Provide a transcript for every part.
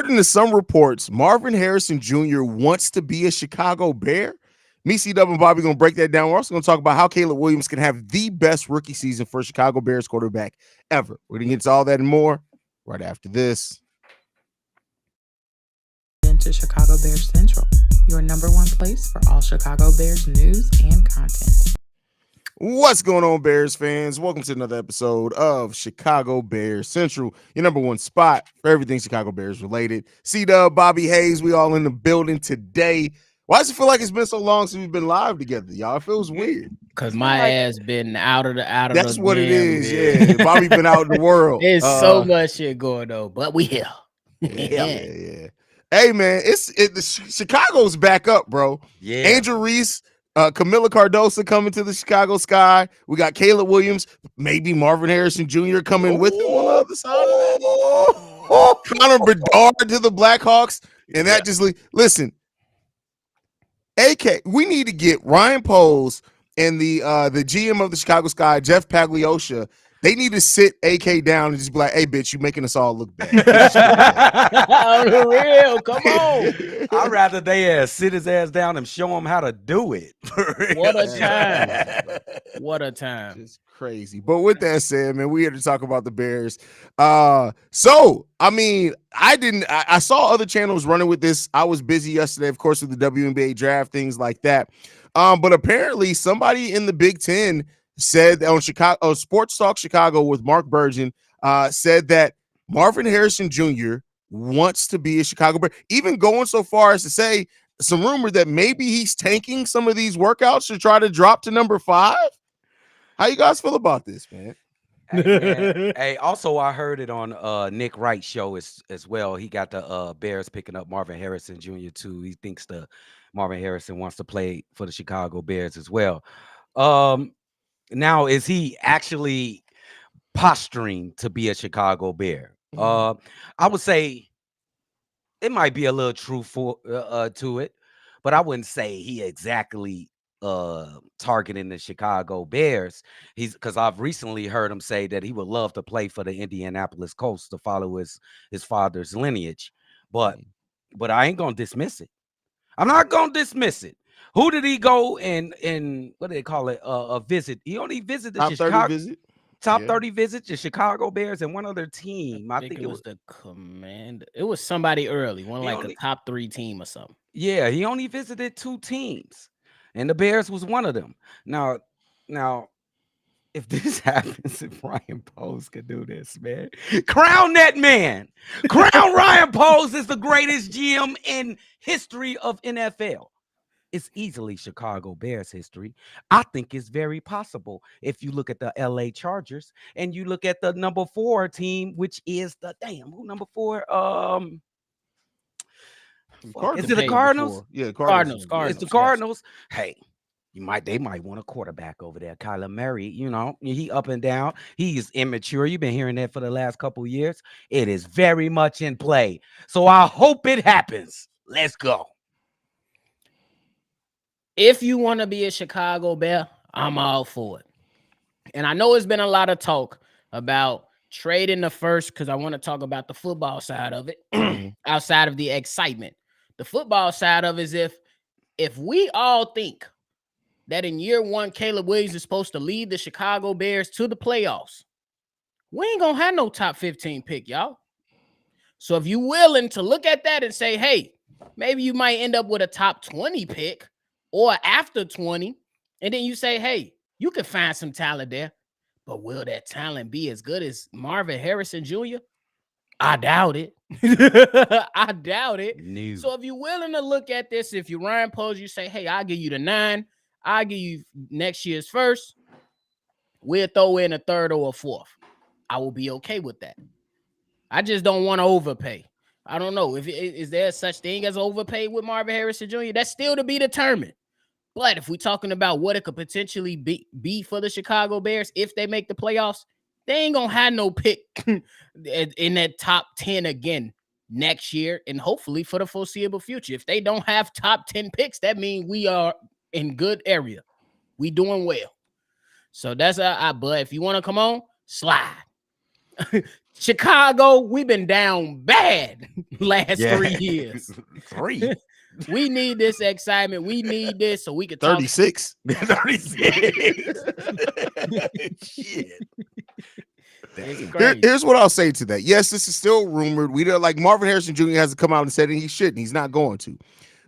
According to some reports, Marvin Harrison Jr. wants to be a Chicago Bear. Me, C-Dub, and Bobby going to break that down. We're also going to talk about how Caleb Williams can have the best rookie season for a Chicago Bears quarterback ever. We're going to get to all that and more right after this. Into Chicago Bears Central, your number one place for all Chicago Bears news and content. What's going on, Bears fans? Welcome to another episode of Chicago Bears Central, your number one spot for everything Chicago Bears related. C-Dub, Bobby Haize, we all in the building today. Why does it feel like it's been so long since we've been live together, y'all? It feels weird. Cause my ass been out of That's the what damn, it is. Yeah, Bobby been out in the world. There's so much shit going on, but we here. Yeah. Hey man, Chicago's back up, bro. Yeah. Angel Reese, Camila Cardoso coming to the Chicago Sky. We got Caleb Williams, maybe Marvin Harrison Jr. coming with him on the other side of that. Connor Bedard to the Blackhawks, and that just listen. AK, we need to get Ryan Poles and the GM of the Chicago Sky, Jeff Pagliosha. They need to sit AK down and just be like, "Hey, bitch, you making us all look bad." On the real, come on. I'd rather they sit his ass down and show him how to do it. What a time! What a time! It's crazy. But with that said, man, we're here to talk about the Bears. So I mean, I saw other channels running with this. I was busy yesterday, of course, with the WNBA draft, things like that. But apparently somebody in the Big Ten said on Sports Talk Chicago with Mark Burgeon, said that Marvin Harrison Jr. wants to be a Chicago Bear, even going so far as to say some rumor that maybe he's tanking some of these workouts to try to drop to number 5. How you guys feel about this, man? Hey, also I heard it on Nick Wright's show as well. He got the Bears picking up Marvin Harrison Jr. too. He thinks the Marvin Harrison wants to play for the Chicago Bears as well. Now, is he actually posturing to be a Chicago Bear? I would say it might be a little truth to it, but I wouldn't say he exactly targeting the Chicago Bears. He's because I've recently heard him say that he would love to play for the Indianapolis Colts to follow his father's lineage. But I ain't gonna dismiss it. I'm not gonna dismiss it. Who did he go and what do they call it? A visit. He only visited the top 30 visit the Chicago Bears and one other team. I think it was the Command. It was somebody early, a top 3 team or something. Yeah, he only visited 2 teams, and the Bears was one of them. Now, if this happens, if Ryan Poles could do this, man, crown that man. Crown Ryan Poles is the greatest GM in history of NFL. It's easily Chicago Bears history. I think it's very possible if you look at the LA Chargers and you look at the number 4 team, which is who number 4? Is it the Cardinals? Yeah, Cardinals. It's the Cardinals. Yes. Hey, they might want a quarterback over there. Kyler Murray, he up and down. He is immature. You've been hearing that for the last couple of years. It is very much in play. So I hope it happens. Let's go. If you want to be a Chicago Bear, I'm all for it. And I know it's been a lot of talk about trading the first because I want to talk about the football side of it outside of the excitement. The football side of it is if we all think that in year 1, Caleb Williams is supposed to lead the Chicago Bears to the playoffs, we ain't going to have no top 15 pick, y'all. So if you're willing to look at that and say, hey, maybe you might end up with a top 20 pick, or after 20, and then you say, hey, you can find some talent there, but will that talent be as good as Marvin Harrison Jr.? I doubt it. I doubt it. No. So if you're willing to look at this, if you're Ryan Poles, you say, hey, I'll give you the 9. I'll give you next year's first. We'll throw in a 3rd or a 4th. I will be okay with that. I just don't want to overpay. I don't know. Is there such thing as overpay with Marvin Harrison Jr.? That's still to be determined. But if we're talking about what it could potentially be for the Chicago Bears if they make the playoffs, they ain't going to have no pick in that top 10 again next year and hopefully for the foreseeable future. If they don't have top 10 picks, that means we are in good area. We doing well. So that's but if you want to come on, slide. Chicago, we've been down bad last 3 years. 3. We need this excitement. We need this so we can talk. 36. 36. Shit. Here's what I'll say to that. Yes, this is still rumored. We don't, like Marvin Harrison Jr. hasn't come out and said he shouldn't. He's not going to.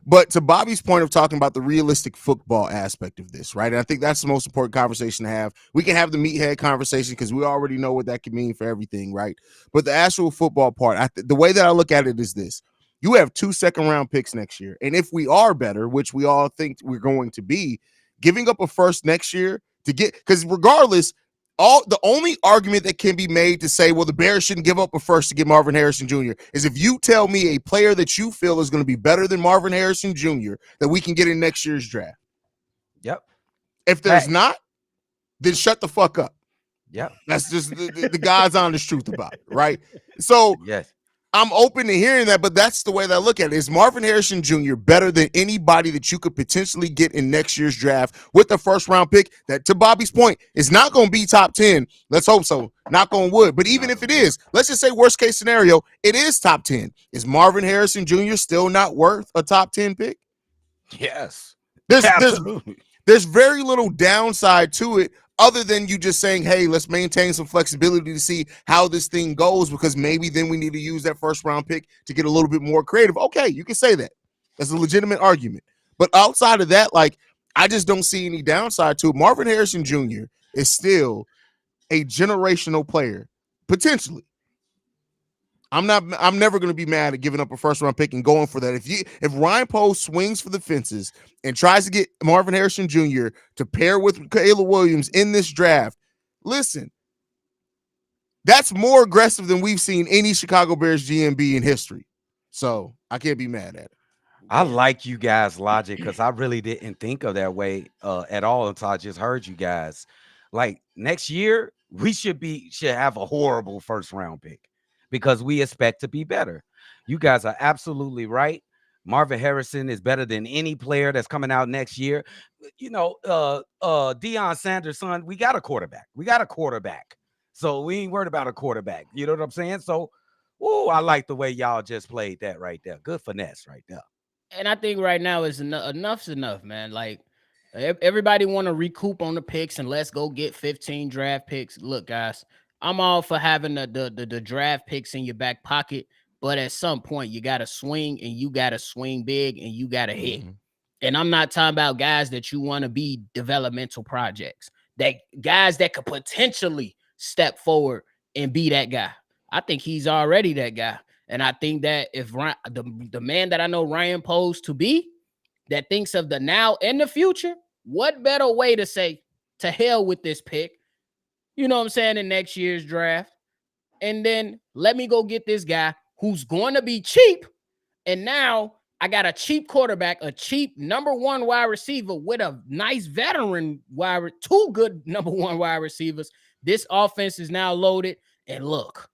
But to Bobby's point of talking about the realistic football aspect of this, right? And I think that's the most important conversation to have. We can have the meathead conversation because we already know what that can mean for everything, right? But the actual football part, the way that I look at it is this. You have 2 second-round picks next year. And if we are better, which we all think we're going to be, giving up a first next year to get, because regardless, the only argument that can be made to say, well, the Bears shouldn't give up a first to get Marvin Harrison Jr. is if you tell me a player that you feel is going to be better than Marvin Harrison Jr. that we can get in next year's draft. Yep. If there's not, then shut the fuck up. Yep. That's just the God's honest truth about it, right? So yes, I'm open to hearing that, but that's the way that I look at it. Is Marvin Harrison Jr. better than anybody that you could potentially get in next year's draft with the first round pick that, to Bobby's point, is not going to be top 10? Let's hope so. Knock on wood. But even if it is, let's just say worst case scenario, it is top 10. Is Marvin Harrison Jr. still not worth a top 10 pick? yes. There's very little downside to it other than you just saying, hey, let's maintain some flexibility to see how this thing goes, because maybe then we need to use that first round pick to get a little bit more creative. Okay, you can say that. That's a legitimate argument. But outside of that, like, I just don't see any downside to it. Marvin Harrison Jr. is still a generational player, potentially. I'm never going to be mad at giving up a first round pick and going for that. If Ryan Poe swings for the fences and tries to get Marvin Harrison Jr. to pair with Caleb Williams in this draft, listen, that's more aggressive than we've seen any Chicago Bears GM in history. So I can't be mad at it. I like you guys' logic because I really didn't think of that way at all until I just heard you guys. Like next year, we should have a horrible first round pick, because we expect to be better. You guys are absolutely right. Marvin Harrison is better than any player that's coming out next year. You know, Deion Sanders' son, we got a quarterback. So we ain't worried about a quarterback. You know what I'm saying? So, I like the way y'all just played that right there. Good finesse right there. And I think right now is enough's enough, man. Like, everybody want to recoup on the picks and let's go get 15 draft picks. Look, guys, I'm all for having the draft picks in your back pocket, but at some point you got to swing, and you got to swing big, and you got to hit. And I'm not talking about guys that you want to be developmental projects, that guys that could potentially step forward and be that guy. I think he's already that guy. And I think that if the man that I know Ryan Poe's to be, that thinks of the now and the future, what better way to say, to hell with this pick, you know what I'm saying, in next year's draft, and then let me go get this guy who's going to be cheap, and now I got a cheap quarterback, a cheap number 1 wide receiver with a nice veteran two good number 1 wide receivers. This offense is now loaded, and look,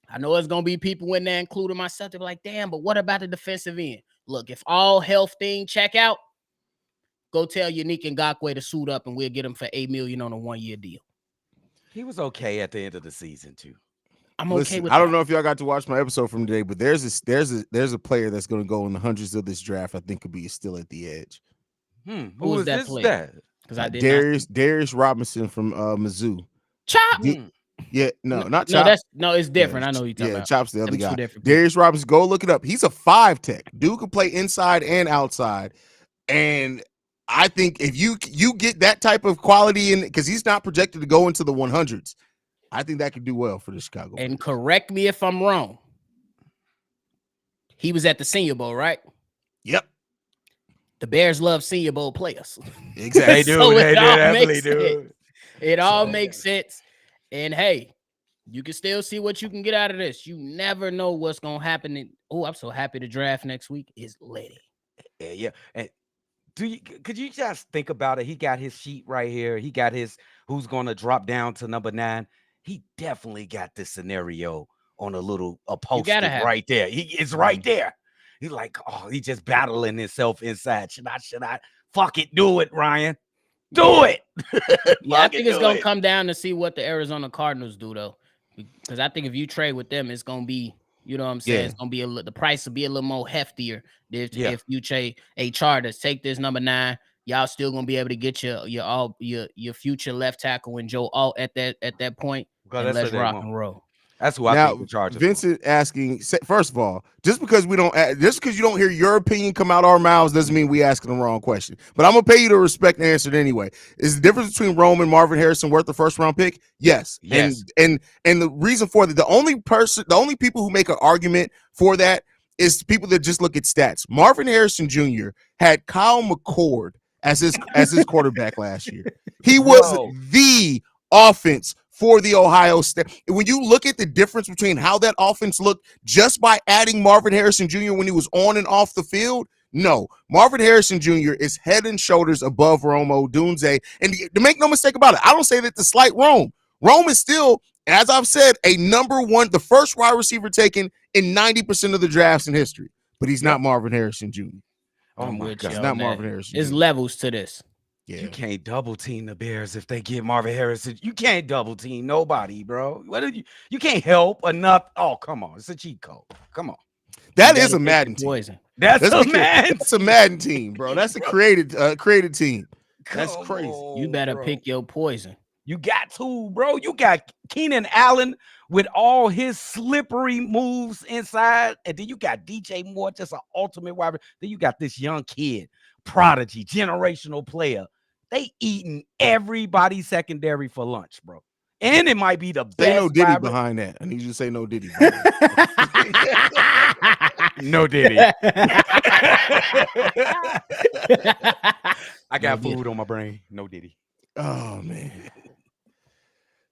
I know it's going to be people in there, including myself, they're like, damn, but what about the defensive end? Look, if all health thing check out, go tell Yannick Ngakoue to suit up, and we'll get him for $8 million on a 1-year deal. He was okay at the end of the season too. I'm okay with I that. don't know if y'all got to watch my episode from today, but there's a player that's going to go in the hundreds of this draft. I think could be still at the edge. Who was that player? Because I did Darius Robinson from Mizzou. Chop. Yeah, not Chop. It's different. I know you're talking about. Chop's the other guy. Darius Robinson, go look it up. He's a 5 tech. Dude can play inside and outside. And I think if you get that type of quality in, because he's not projected to go into the 100s, I think that could do well for the Chicago. And correct me if I'm wrong. He was at the Senior Bowl, right? Yep. The Bears love Senior Bowl players. Exactly. They do. They definitely do. It all makes sense. And hey, you can still see what you can get out of this. You never know what's gonna happen. I'm so happy the draft next week is lit. Yeah. And could you just think about it? He got his sheet right here. He got his who's gonna drop down to number 9. He definitely got this scenario on a post-it right there. It's right there. He's like, he's just battling himself inside. Should I fuck it? Do it, Ryan. Do it. Yeah, I think it's gonna come down to see what the Arizona Cardinals do, though. because I think if you trade with them, it's gonna be, you know what I'm saying, Yeah. it's gonna be the price will be a little more heftier. Yeah. If you trade a Chargers, take this number 9, y'all still gonna be able to get your future left tackle and Joe Alt at that point, Because and that's let's what they rock want. and roll. That's who I think Now, the Chargers want. Vincent asking, first of all, just because you don't hear your opinion come out our mouths doesn't mean we asking the wrong question. But I'm gonna pay you to respect and answer it anyway. Is the difference between Rome and Marvin Harrison worth the first round pick? Yes. Yes. And the reason for that, the only people who make an argument for that is people that just look at stats. Marvin Harrison Jr. had Kyle McCord as his quarterback last year. He was Bro. the offense for the Ohio State. When you look at the difference between how that offense looked just by adding Marvin Harrison Jr. when he was on and off the field, no. Marvin Harrison Jr. is head and shoulders above Rome Odunze. And to make no mistake about it, I don't say that to slight Rome. Rome is still, as I've said, a number one, the first wide receiver taken in 90% of the drafts in history. But he's not Marvin Harrison Jr. Oh I'm my with God. He's you not on Marvin that. Harrison There's Jr. levels to this. Yeah. You can't double team the Bears if they get Marvin Harrison. You can't double team nobody, bro. What did you can't help enough. Oh, come on. It's a cheat code. Come on. That You is a better pick Madden your team. poison. That's a man. That's a Madden team, bro. That's a created team. That's Come crazy. You on, better bro. pick your poison. You got to, bro. You got Keenan Allen with all his slippery moves inside. And then you got DJ Moore, just an ultimate wide receiver. Then you got this young kid, prodigy, generational player. They eating everybody secondary for lunch, bro. And it might be the Say no best Diddy wide behind that. I need you to say no Diddy behind that. No Diddy. I got No food on my brain. No Diddy. Oh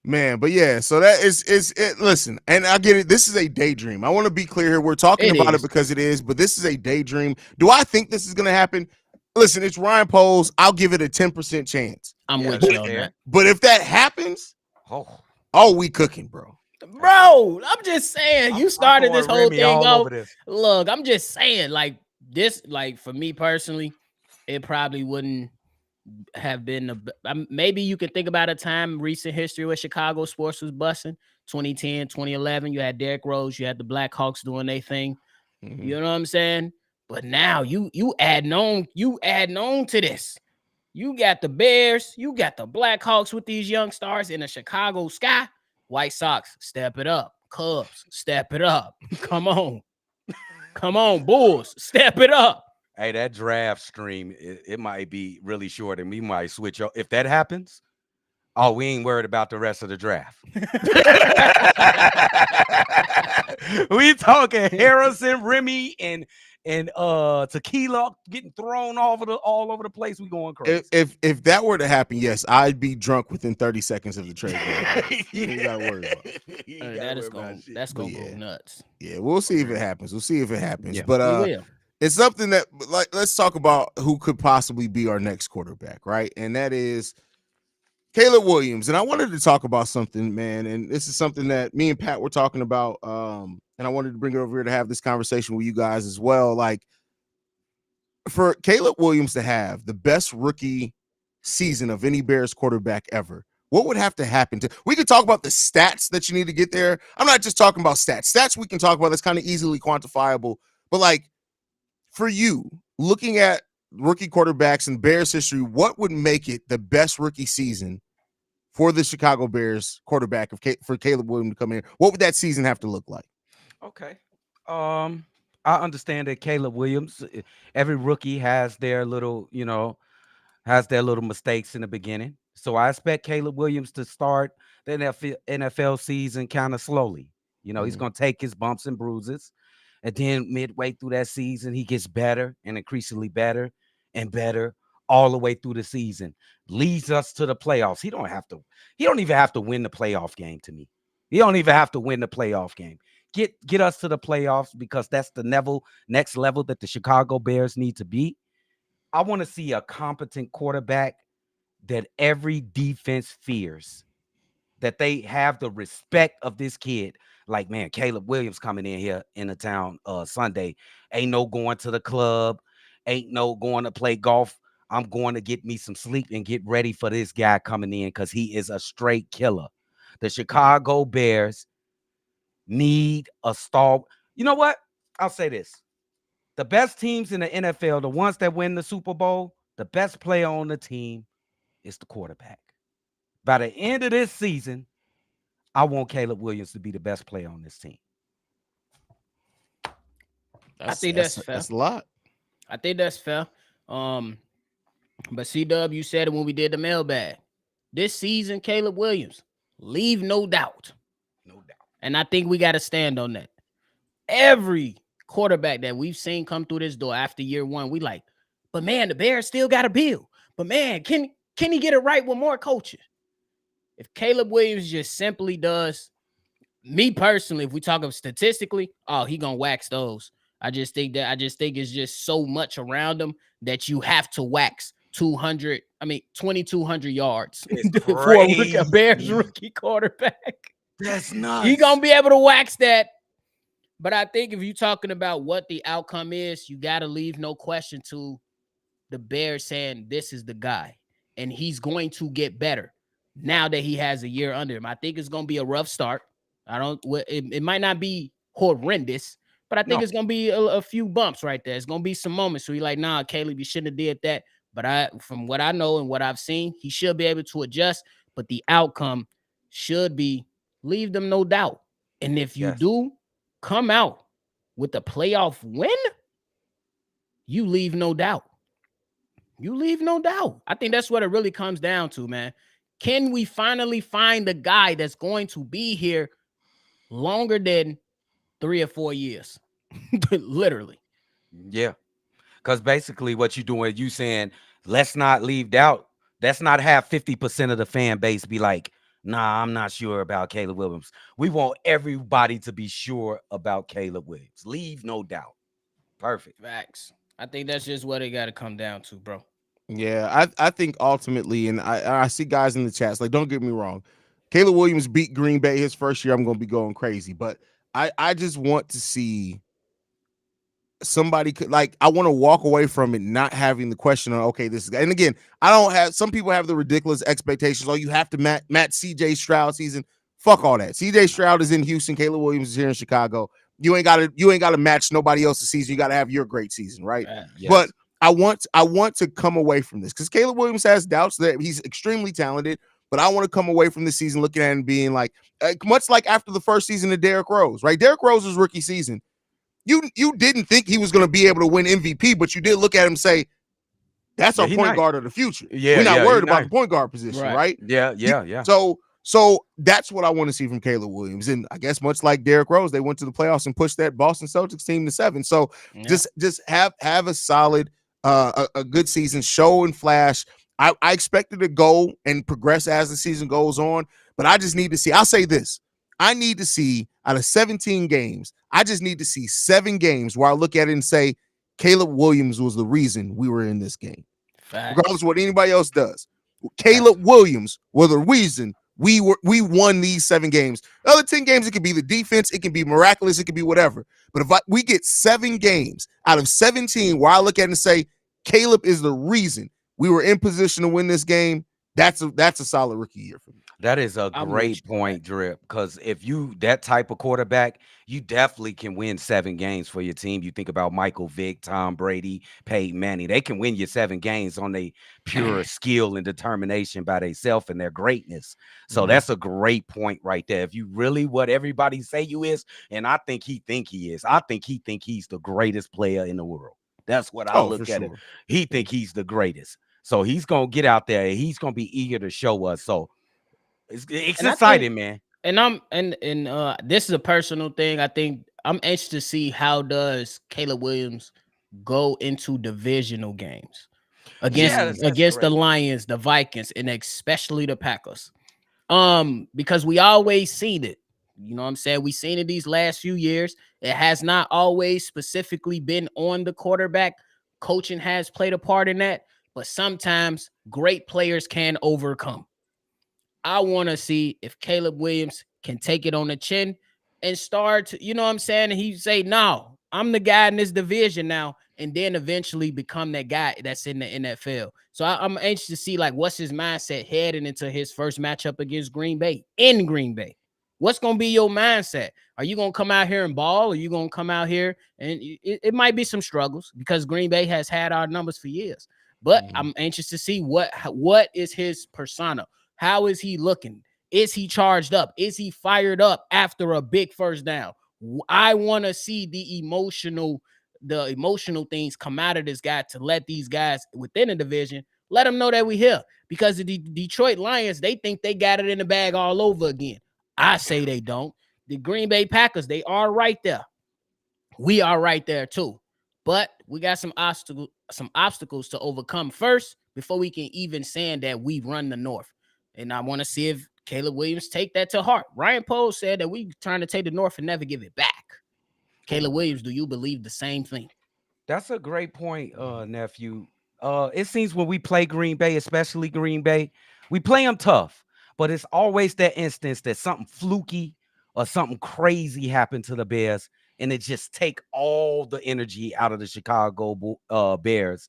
man, but yeah, so that is it. Listen, and I get it. This is a daydream. I want to be clear here. We're talking It about is. it because it is, but this is a daydream. Do I think this is going to happen? Listen, it's Ryan Poles. I'll give it a 10% chance. I'm Yeah, with that's you on fair. that. But if that happens, Oh, we cooking, bro. Bro, I'm just saying, you started this whole thing all off. over this. Look, I'm just saying, like this, like for me personally, it probably wouldn't have been maybe you can think about a time recent history where Chicago sports was busting. 2010, 2011, you had Derrick Rose, you had the Blackhawks doing their thing. Mhm. You know what I'm saying? But now you adding on to this. You got the Bears, you got the Blackhawks with these young stars in the Chicago sky. White Sox, step it up. Cubs, step it up. Come on. Come on, Bulls, step it up. Hey, that draft stream, it might be really short, and we might switch up. If that happens, oh, we ain't worried about the rest of the draft. We talking Harrison, Remy, and Tequila getting thrown all over the place. We going crazy. If that were to happen, yes, I'd be drunk within 30 seconds of the trade. You ain't gotta worry about it. That's gonna yeah. go nuts. Yeah, we'll see if it happens. We'll see if it happens. Yeah. But We will. it's something that, like, let's talk about who could possibly be our next quarterback, right? And that is Caleb Williams. And I wanted to talk about something, man. And this is something that me and Pat were talking about. And I wanted to bring it over here to have this conversation with you guys as well. Like, for Caleb Williams to have the best rookie season of any Bears quarterback ever, what would have to happen to? We could talk about the stats that you need to get there. I'm not just talking about stats. Stats we can talk about. That's kind of easily quantifiable. But like, for you, looking at rookie quarterbacks in Bears history, what would make it the best rookie season for the Chicago Bears quarterback for Caleb Williams to come in? What would that season have to look like? Okay. I understand that Caleb Williams, every rookie has their little, mistakes in the beginning. So I expect Caleb Williams to start the NFL season kind of slowly. He's going to take his bumps and bruises. And then midway through that season, he gets better and increasingly better and better all the way through the season. Leads us to the playoffs. He don't even have to win the playoff game to me. He don't even have to win the playoff game. Get us to the playoffs, because that's the next level that the Chicago Bears need to be. I want to see a competent quarterback that every defense fears, that they have the respect of this kid. Like, man, Caleb Williams coming in here in the town Sunday. Ain't no going to the club. Ain't no going to play golf. I'm going to get me some sleep and get ready for this guy coming in, because he is a straight killer. The Chicago Bears need a star. You know what? I'll say this. The best teams in the NFL, the ones that win the Super Bowl, the best player on the team is the quarterback. By the end of this season, I want Caleb Williams to be the best player on this team. I think that's fair. That's a lot. I think that's fair. But C-Dub, you said it when we did the mailbag. This season, Caleb Williams, leave no doubt. No doubt. And I think we got to stand on that. Every quarterback that we've seen come through this door after year one, we like, but man, the Bears still got to build. But man, can he get it right with more coaches? If Caleb Williams just simply does, me personally, if we talk of statistically, he gonna wax those. I just think it's just so much around him that you have to wax 2,200 yards for a Bears rookie quarterback. That's nuts. He gonna be able to wax that. But I think if you're talking about what the outcome is, you got to leave no question to the Bears saying this is the guy, and he's going to get better now that he has a year under him. I think it's going to be a rough start. It might not be horrendous, but I think it's going to be a few bumps right there. It's going to be some moments where you're like, nah, Caleb, you shouldn't have did that. But from what I know and what I've seen, he should be able to adjust, but the outcome should be leave them no doubt. And if you do come out with a playoff win, you leave no doubt. You leave no doubt. I think that's what it really comes down to, man. Can we finally find the guy that's going to be here longer than 3 or 4 years? Literally. Yeah. Because basically what you're doing, you saying, let's not leave doubt. Let's not have 50% of the fan base be like, nah, I'm not sure about Caleb Williams. We want everybody to be sure about Caleb Williams. Leave no doubt. Perfect. Facts. I think that's just what it got to come down to, bro. Yeah, I think ultimately, and I see guys in the chats, like, don't get me wrong, Caleb Williams beat Green Bay his first year. I'm going to be going crazy, but I just want to see somebody I want to walk away from it not having the question on, okay, this is, and again, I don't have, some people have the ridiculous expectations. Oh, you have to match CJ Stroud season. Fuck all that. CJ Stroud is in Houston. Caleb Williams is here in Chicago. You ain't got to match nobody else's season. You got to have your great season, right? Yes. But I want to come away from this because Caleb Williams has doubts that he's extremely talented, but I want to come away from this season looking at him being like much like after the first season of Derrick Rose, right? Derrick Rose's rookie season. You didn't think he was going to be able to win MVP, but you did look at him and say, that's our point guard of the future. Yeah, we're not worried about the point guard position, right? Yeah. So that's what I want to see from Caleb Williams. And I guess much like Derrick Rose, they went to the playoffs and pushed that Boston Celtics team to 7. So just have a solid, a good season, show and flash. I expected to go and progress as the season goes on, but I just need to see. I'll say this. I need to see out of 17 games, I just need to see 7 games where I look at it and say, Caleb Williams was the reason we were in this game. Facts. Regardless of what anybody else does. Caleb Williams was the reason we won these 7 games. The other 10 games, it could be the defense, it can be miraculous, it could be whatever. But if we get 7 games out of 17 where I look at it and say, Caleb is the reason we were in position to win this game, that's a solid rookie year for me. That is a great point, Drip, because if you that type of quarterback, you definitely can win 7 games for your team. You think about Michael Vick, Tom Brady, Peyton Manning. They can win you 7 games on their pure skill and determination by themselves and their greatness. So that's a great point right there. If you really what everybody say you is, and I think he is. I think he's the greatest player in the world. That's what I look at it. He think he's the greatest. So he's going to get out there. And he's going to be eager to show us. So it's exciting, man. And this is a personal thing. I think I'm anxious to see how does Caleb Williams go into divisional games against the Lions, the Vikings, and especially the Packers. Because we always seen it. You know what I'm saying? We've seen it these last few years. It has not always specifically been on the quarterback. Coaching has played a part in that, but sometimes great players can overcome. I want to see if Caleb Williams can take it on the chin and start, you know what I'm saying? And he say, no, I'm the guy in this division now, and then eventually become that guy that's in the NFL. So I'm anxious to see, like, what's his mindset heading into his first matchup against Green Bay, in Green Bay. What's going to be your mindset? Are you going to come out here and ball? Or are you going to come out here and it might be some struggles because Green Bay has had our numbers for years. But I'm anxious to see what is his persona. How is he looking? Is he charged up? Is he fired up after a big first down? I want to see the emotional things come out of this guy to let these guys within the division, let them know that we here. Because the Detroit Lions, they think they got it in the bag all over again. I say they don't. The Green Bay Packers, they are right there. We are right there too. But we got some obstacles to overcome first before we can even say that we run the North. And I want to see if Caleb Williams take that to heart. Ryan Poles said that we trying to take the North and never give it back. Caleb Williams, do you believe the same thing? That's a great point, nephew. It seems when we play Green Bay, especially Green Bay, we play them tough, but it's always that instance that something fluky or something crazy happened to the Bears, and it just take all the energy out of the Chicago Bears.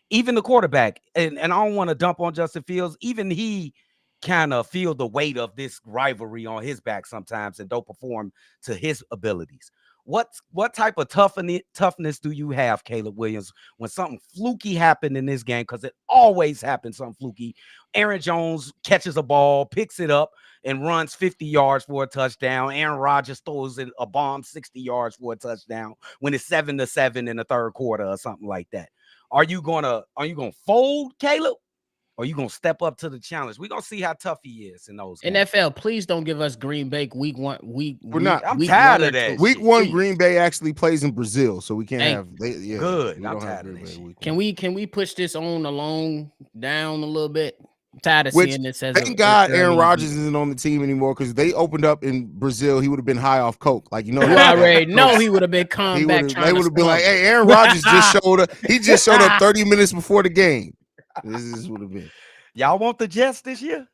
Even the quarterback, and I don't want to dump on Justin Fields, even he kind of feel the weight of this rivalry on his back sometimes and don't perform to his abilities. What type of toughness do you have, Caleb Williams, when something fluky happened in this game? Because it always happens, something fluky. Aaron Jones catches a ball, picks it up, and runs 50 yards for a touchdown. Aaron Rodgers throws in a bomb 60 yards for a touchdown when it's 7-7 in the third quarter or something like that. Are you gonna fold, Caleb? Or are you gonna step up to the challenge? We're gonna see how tough he is in those games. NFL, please don't give us Green Bay week one. We're not. I'm tired of that. Week one, Green Bay actually plays in Brazil, so we can't have. Good. I'm tired of that shit. Can we push this on along down a little bit? I'm tired of seeing this as. Thank God Aaron Rodgers isn't on the team anymore because they opened up in Brazil. He would have been high off coke, like you already know he would have been calm back. They would have been like, "Hey, Aaron Rodgers just showed up. He just showed up 30 minutes before the game." This would have been. Y'all want the Jets this year?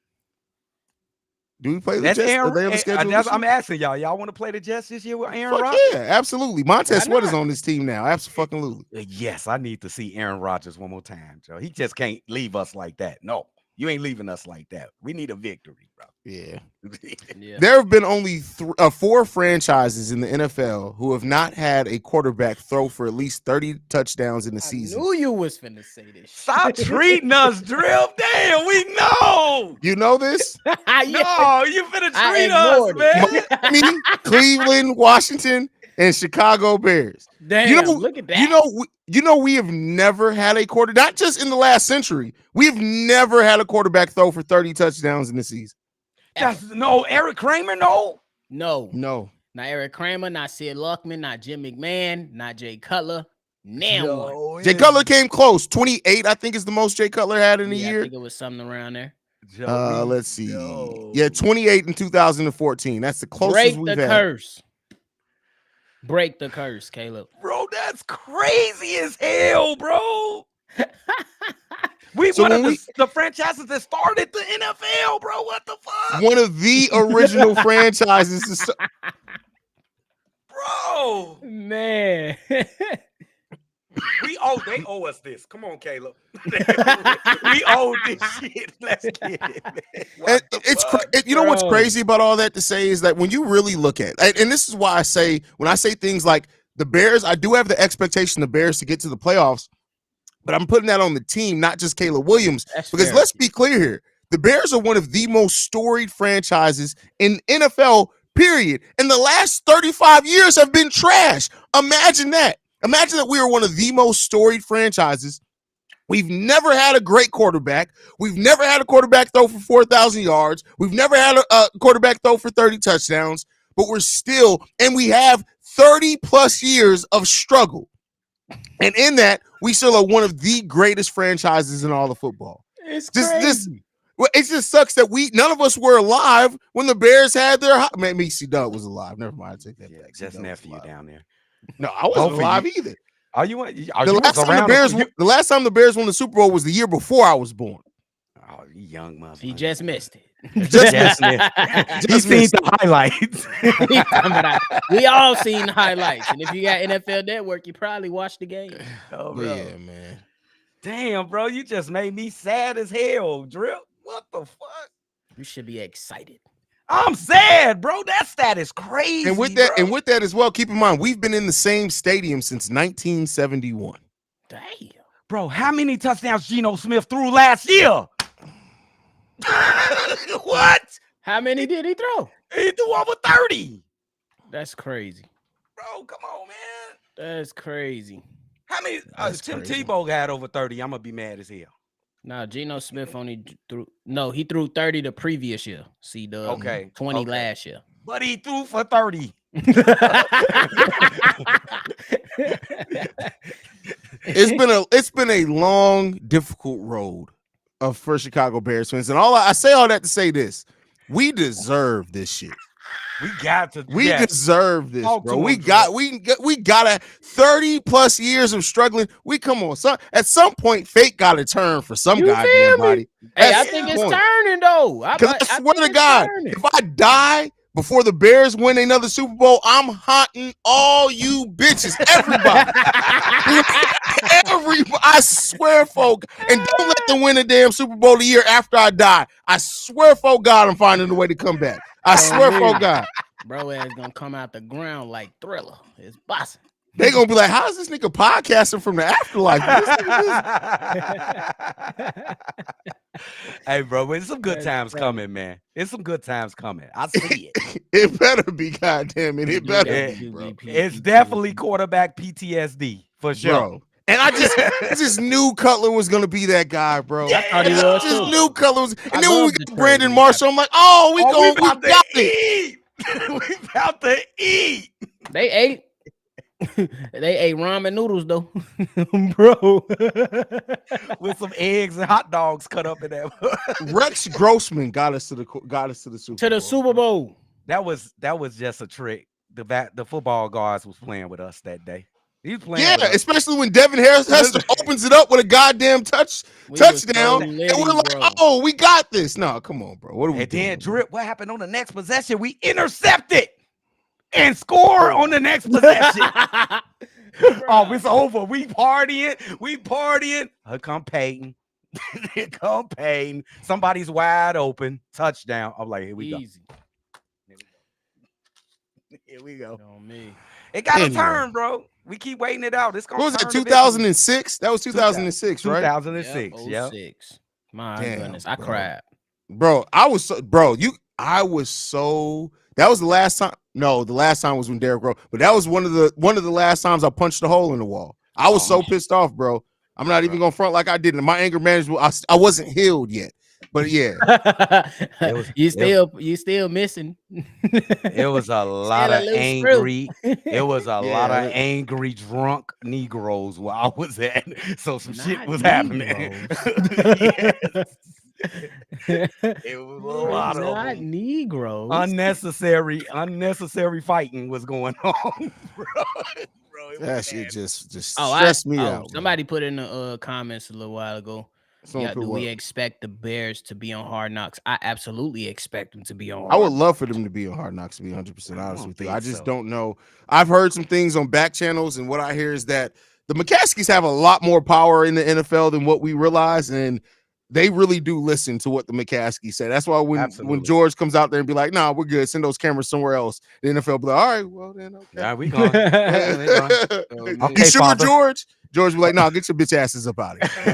Do we play the Jets? Are they on the schedule? I'm asking y'all. Y'all want to play the Jets this year with Aaron Rodgers? Yeah, absolutely. Montez Sweat is on this team now. Absolutely. Yes, I need to see Aaron Rodgers one more time, Joe. He just can't leave us like that. No, you ain't leaving us like that. We need a victory, bro. Yeah. There have been only 4 franchises in the NFL who have not had a quarterback throw for at least 30 touchdowns in the season. I knew you was finna say this. Stop treating us, Drill. Damn, we know. You know this? No, you finna treat us, man. Miami, Cleveland, Washington, and Chicago Bears. Damn, look at that. We have never had a quarter, not just in the last century. We've never had a quarterback throw for 30 touchdowns in the season. No, Eric Kramer, no. Not Eric Kramer, not Sid Luckman, not Jim McMahon, not Jay Cutler. One. Jay Cutler came close. 28, I think, is the most Jay Cutler had in a year. I think it was something around there. Let's see. Yeah, 28 in 2014. That's the closest we've had. Break the curse, Caleb. Bro, that's crazy as hell, bro. We so one of the franchises that started the NFL, bro. What the fuck? One of the original franchises. Bro. Man. They owe us this. Come on, Caleb. We owe this shit. Let's get it. You know what's crazy about all that to say is that when you really look at it, and this is why I say, when I say things like the Bears, I do have the expectation the Bears to get to the playoffs. But I'm putting that on the team, not just Caleb Williams. Because let's be clear here. The Bears are one of the most storied franchises in NFL, period. And the last 35 years have been trash. Imagine that. Imagine that we are one of the most storied franchises. We've never had a great quarterback. We've never had a quarterback throw for 4,000 yards. We've never had a quarterback throw for 30 touchdowns. But we have 30 plus years of struggle. And in that, we still are one of the greatest franchises in all of football. It's crazy. It just sucks that none of us were alive when the Bears had their. Maybe C-Dub was alive. Never mind. I take that back. Just nephew down there. No, I wasn't alive either. The last time the Bears won the Super Bowl was the year before I was born. Oh, you young motherfucker. He just missed it. Just seen the highlights. We all seen the highlights. And if you got NFL Network, you probably watched the game. Oh, bro. Yeah, man. Damn, bro. You just made me sad as hell, Drip. What the fuck? You should be excited. I'm sad, bro. That stat is crazy. And with that as well, keep in mind we've been in the same stadium since 1971. Damn. Bro, how many touchdowns Geno Smith threw last year? What? How many did he throw? He threw over 30. That's crazy. Bro, come on, man. That's crazy. How many? Tim crazy. Tebow had over 30. I'm gonna be mad as hell. Now Geno Smith only threw. No, he threw 30 the previous year. See, the 20 last year. But he threw for 30. It's been a long, difficult road for Chicago Bears fans, and I say all that to say this: we deserve this shit. We got to. We deserve this, Talk bro. to We him, got 30 plus years of struggling. Come on, at some point, fate got to turn for some You goddamn feel me? body. Hey, At I think some it's point. turning though. Because I swear to God, if I die before the Bears win another Super Bowl, I'm haunting all you bitches, everybody. I swear, folk, and don't let them win a damn Super Bowl a year after I die. I swear, for God, I'm finding a way to come back. I swear, for God. Bro ass gonna come out the ground like Thriller. It's bossing. They gonna be like, how is this nigga podcasting from the afterlife? Hey, bro, it's some good times coming, man. It's some good times coming. I see it. It better be, goddamn it. It better be, bro. It's definitely quarterback PTSD for sure. Bro. And I just knew Cutler was gonna be that guy, bro. I thought he was just too. knew Cutler was. And I then when we love got the Brandon trade. Marshall, I'm like, oh, we about got to it. eat. We about to eat. They ate. They ate ramen noodles though, bro. With some eggs and hot dogs cut up in there. Rex Grossman got us to the Super To Bowl. the Super Bowl. That was just a trick. The football guards was playing with us that day. He was playing. Yeah, especially when Devin Hester opens it up with a goddamn touchdown, and we're like, bro. "Oh, we got this." No, come on, bro. What are we And doing? then Drip, what happened on the next possession? We intercepted and score on the next possession. Oh, it's over. We partying. Here come Peyton. Here come Peyton. Somebody's wide open. Touchdown. I'm like, here we Easy. go. Here we go. On me. It got Anyway. a turn, bro. We keep waiting it out. It's gonna What was it? turn 2006? That was 2006, right? 2006. Yeah. 06. My Damn, goodness, I bro. cried. Bro, that was the last time. No, the last time was when Derrick Rose, but that was one of the last times I punched a hole in the wall. I was so pissed off, bro. I'm not even gonna front like I didn't. My anger management, I wasn't healed yet. But yeah, you still missing. It was a lot of angry. It was a lot of angry drunk Negroes where I was at. So some shit was happening. It was a lot of not Negroes. Unnecessary fighting was going on, bro. that shit just stressed me out. Somebody put in the comments a little while ago. So do we expect the Bears to be on Hard Knocks? I absolutely expect them to be on. I would love for them to be on Hard Knocks, to be 100% honest with you. I just don't know. I've heard some things on back channels, and what I hear is that the McCaskies have a lot more power in the NFL than what we realize, and they really do listen to what the McCaskies say. That's why when George comes out there and be like, "Nah, we're good. Send those cameras somewhere else," the NFL be like, "All right, well then, okay." Yeah, we going. Okay, you sure, Father. George? George be like, "Nah, get your bitch asses up out of here."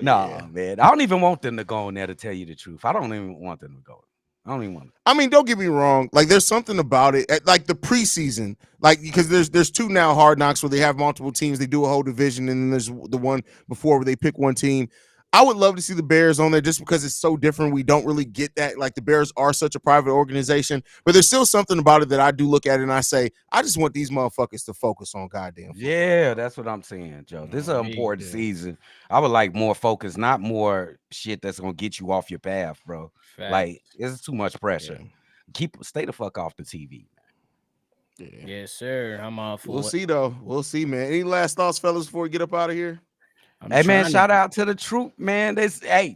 Man. I don't even want them to go in there, to tell you the truth. I don't even want them to go. I don't even want to. I mean, don't get me wrong. Like, there's something about it, like the preseason, like because there's two now Hard Knocks where they have multiple teams. They do a whole division, and then there's the one before where they pick one team. I would love to see the Bears on there just because it's so different. We don't really get that. Like, the Bears are such a private organization, but there's still something about it that I do look at it and I say, I just want these motherfuckers to focus on goddamn football. Yeah, that's what I'm saying, Joe. This is an important season. I would like more focus, not more shit that's gonna get you off your path, bro. Fact. Like, it's too much pressure. Stay the fuck off the TV. Yes, sir. I'm all for We'll it. see, though. We'll see, man. Any last thoughts, fellas, before we get up out of here? Hey, man, shout out to the troop, man.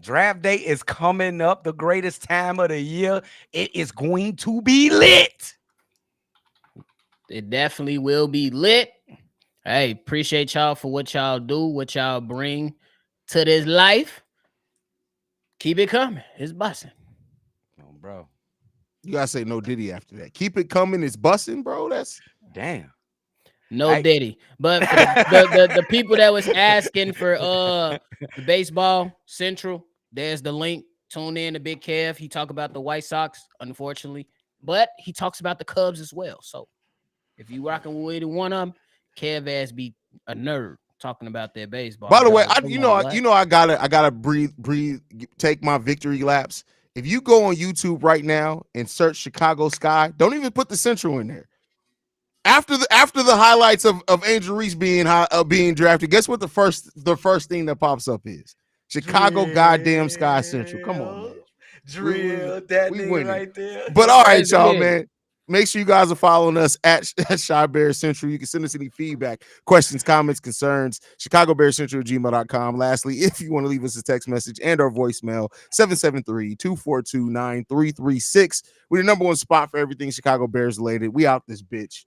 Draft day is coming up, the greatest time of the year. It is going to be lit. It definitely will be lit. Hey, appreciate y'all for what y'all do, what y'all bring to this life. Keep it coming. It's busting. bro. You gotta say no Diddy after that. Keep it coming. It's busting, bro. That's Damn. No Hey. Diddy. But for the people that was asking for the baseball central, there's the link. Tune in to Big Kev. He talk about the White Sox, unfortunately, but he talks about the Cubs as well. So if you rocking with either one of them, Kev ass be a nerd talking about their baseball. by the way, Come on, what? I gotta breathe, take my victory laps. If you go on YouTube right now and search Chicago Sky, don't even put the Central in there. After the highlights of Angel Reese being drafted, guess what the first thing that pops up is Chicago goddamn Sky Central. Come on, man. Drill that We nigga winning. right there. But all right, Crazy y'all, nigga. man. Make sure you guys are following us at Chi Bear Central. You can send us any feedback, questions, comments, concerns, ChicagoBearCentral@gmail.com. Lastly, if you want to leave us a text message and our voicemail, 773-242-9336. We're the number one spot for everything Chicago Bears related. We out this bitch.